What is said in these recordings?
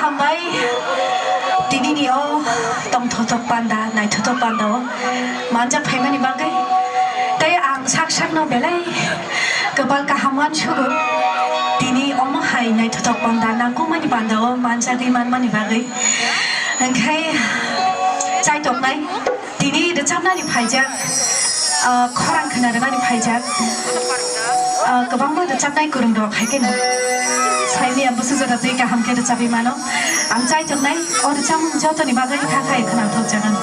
hambai tini o tong thotok panda nai thotok panda o manja phaimani bagai tai ang sak no belai kebal kahaman sugu tini omo hai nai thotok panda nangku mani panda o manja gi man mani bagai angkai chai tok nai tini de chamna ni phaijak khorang khana ni phaijak kebangma de chamnai kurung dok haikena साइमी अब सुजरा तुई का हमके चाबी मानो आं चाय जगनाय और चाम जतनि बागै थाखाय खोना थक जागोन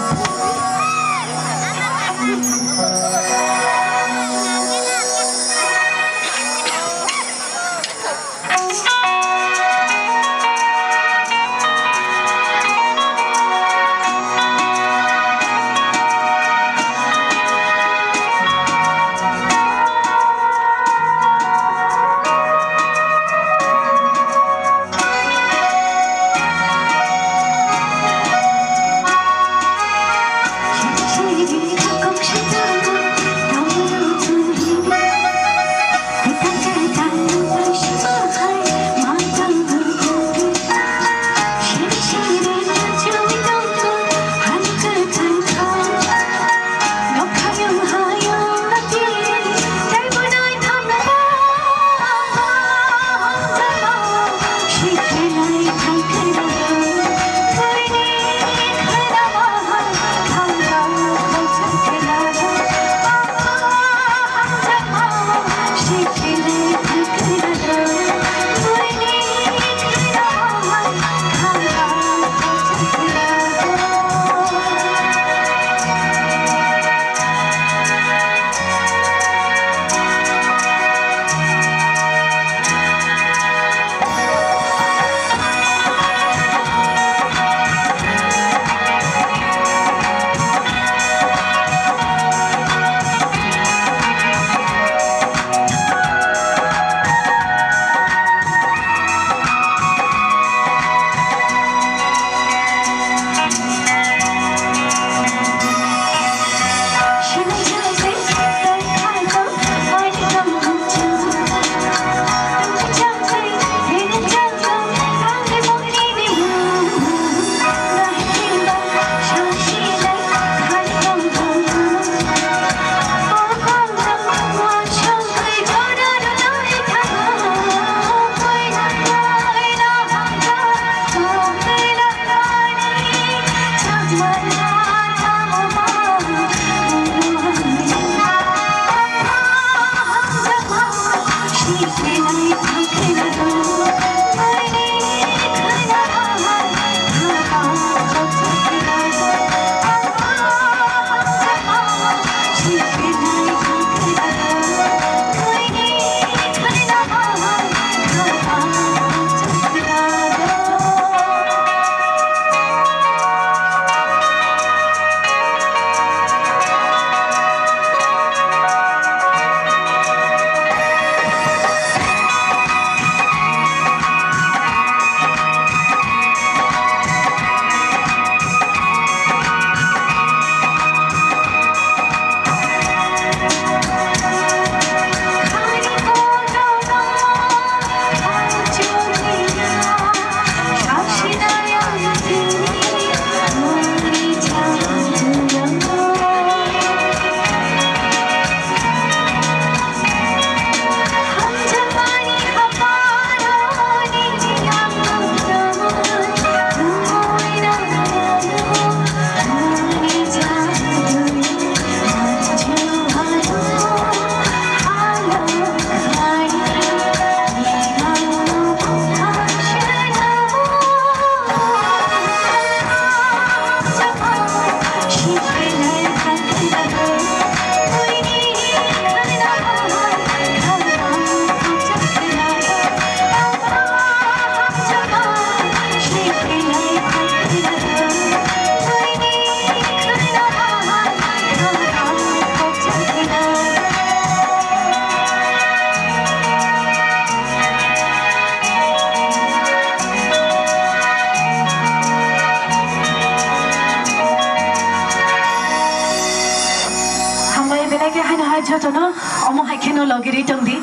Jotono, omo hai keno logiri tongdi.